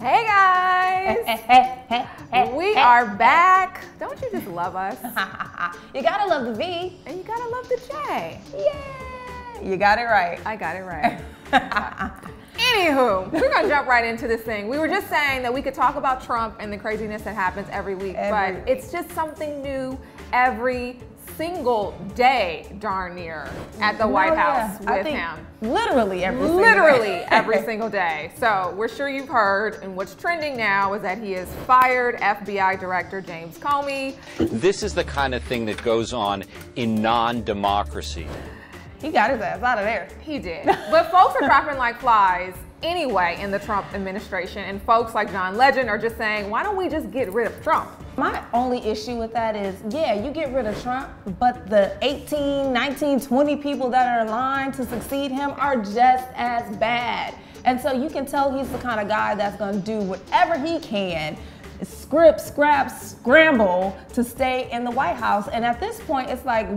Hey guys! We are back. Don't you just love us? You gotta love the V. And you gotta love the J. Yeah! You got it right. I got it right. Anywho, we're gonna jump right into this thing. We were just saying that we could talk about Trump and the craziness that happens every week, but it's just something new every single day, darn near, at the White House with him. Literally every single day. So we're sure you've heard, and what's trending now is that he has fired FBI Director James Comey. This is the kind of thing that goes on in non-democracy. He got his ass out of there. He did. But folks are dropping like flies anyway in the Trump administration, and folks like John Legend are just saying, why don't we just get rid of Trump? My only issue with that is, yeah, you get rid of Trump, but the 18, 19, 20 people that are in line to succeed him are just as bad. And so you can tell he's the kind of guy that's gonna do whatever he can, scramble to stay in the White House. And at this point, it's like,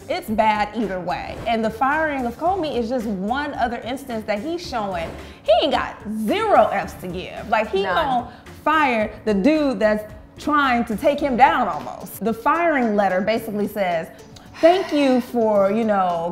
it's bad either way. And the firing of Comey is just one other instance that he's showing he ain't got 0 F's to give. Like, he gonna fire the dude that's trying to take him down almost. The firing letter basically says, thank you for,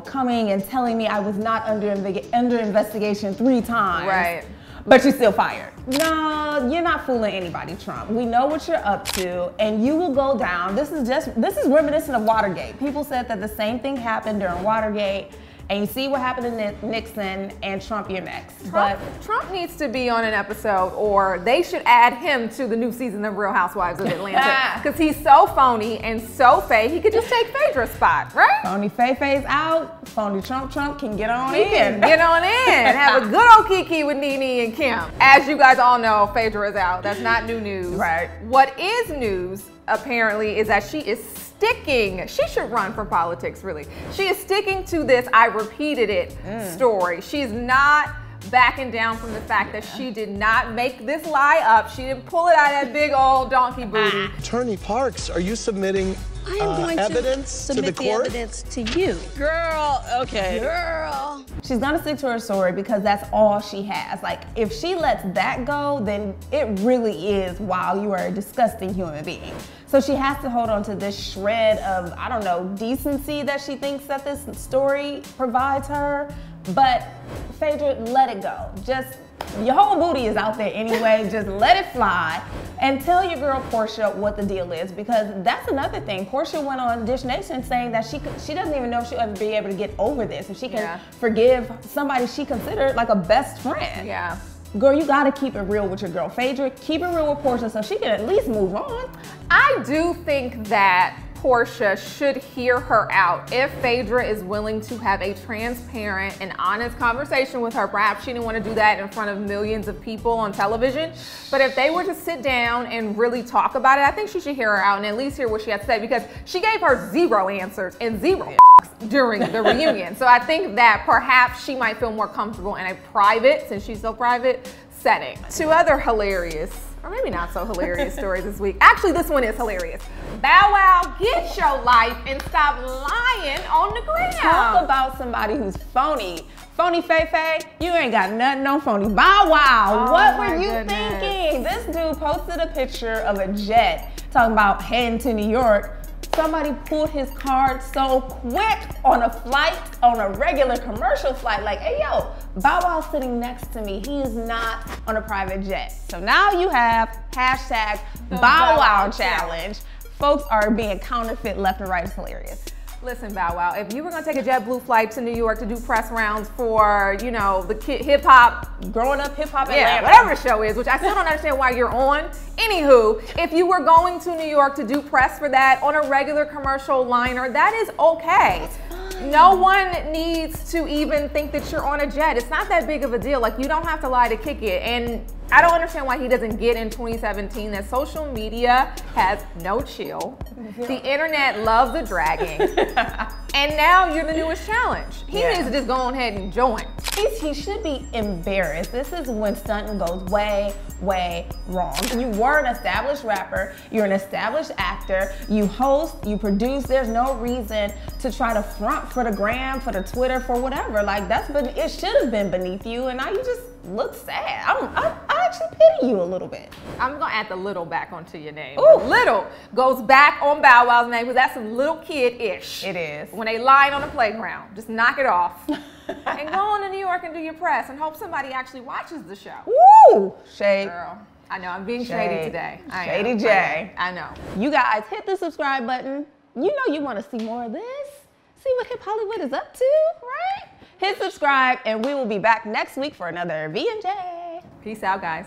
coming and telling me I was not under investigation 3 times. Right. But you're still fired. No, you're not fooling anybody, Trump. We know what you're up to, and you will go down. This is reminiscent of Watergate. People said that the same thing happened during Watergate, and you see what happened to Nixon, and Trump, you're next. Trump needs to be on an episode, or they should add him to the new season of Real Housewives of Atlanta, because he's so phony and so fake. He could just take Phaedra's spot, right? Phony Faye's out. Phony Trump can get on in. Get on in. Have a good old kiki with Nene and Kim. As you guys all know, Phaedra is out. That's not new news. Right. What is news, apparently, is that she is sticking. She should run for politics, really. She is sticking to this "I repeated it" story. She's not backing down from the fact that she did not make this lie up. She didn't pull it out of that big old donkey booty. Attorney Parks, are you submitting I am going evidence to to the submit court? the evidence to you. Girl, okay. Girl. She's gonna stick to her story because that's all she has. Like, if she lets that go, then it really is, wow, you are a disgusting human being. So she has to hold on to this shred of, I don't know, decency that she thinks that this story provides her. But Phaedra, let it go. Just, your whole booty is out there anyway. Just let it fly and tell your girl Portia what the deal is, because that's another thing. Portia went on Dish Nation saying that she doesn't even know if she'll ever be able to get over this, if she can forgive somebody she considered like a best friend. Yeah. Girl, you gotta keep it real with your girl Phaedra. Keep it real with Portia so she can at least move on. I do think that Portia should hear her out if Phaedra is willing to have a transparent and honest conversation with her. Perhaps she didn't want to do that in front of millions of people on television, but if they were to sit down and really talk about it, I think she should hear her out and at least hear what she had to say, because she gave her 0 answers and 0 during the reunion. So I think that perhaps she might feel more comfortable in a private, since she's so private, setting. 2 other hilarious, or maybe not so hilarious stories this week. Actually, this one is hilarious. Bow Wow, get your life and stop lying on the ground. Talk about somebody who's phony. Phony Faye, you ain't got nothing on phony Bow Wow. What were you thinking? This dude posted a picture of a jet talking about heading to New York. Somebody pulled his card so quick on a flight, on a regular commercial flight, like, hey yo, Bow Wow's sitting next to me. He is not on a private jet. So now you have hashtag Bow Wow challenge. Folks are being counterfeit left and right. It's hilarious. Listen, Bow Wow, if you were gonna take a JetBlue flight to New York to do press rounds for, the hip-hop, growing up hip-hop Atlanta, whatever the show is, which I still don't understand why you're on. Anywho, if you were going to New York to do press for that on a regular commercial liner, that is okay. No one needs to even think that you're on a jet. It's not that big of a deal. Like, you don't have to lie to kick it. And I don't understand why he doesn't get in 2017 that social media has no chill. The internet loves a dragging. And now you're the newest challenge. He needs to just go ahead and join. He should be embarrassed. This is when stunting goes way, way wrong. You were an established rapper, you're an established actor, you host, you produce. There's no reason to try to front for the gram, for the Twitter, for whatever. Like, it should have been beneath you, and now you just look sad. I actually pity you a little bit. I'm gonna add the little back onto your name. Ooh. The little goes back on Bow Wow's name because that's some little kid-ish. It is. When they lying on the playground, just knock it off. And go on to New York and do your press and hope somebody actually watches the show. Woo! Shade. Girl, I know, I'm being shady today. Shady J. I know. You guys hit the subscribe button. You know you want to see more of this. See what HipHollywood is up to, right? Hit subscribe and we will be back next week for another V&J. Peace out, guys.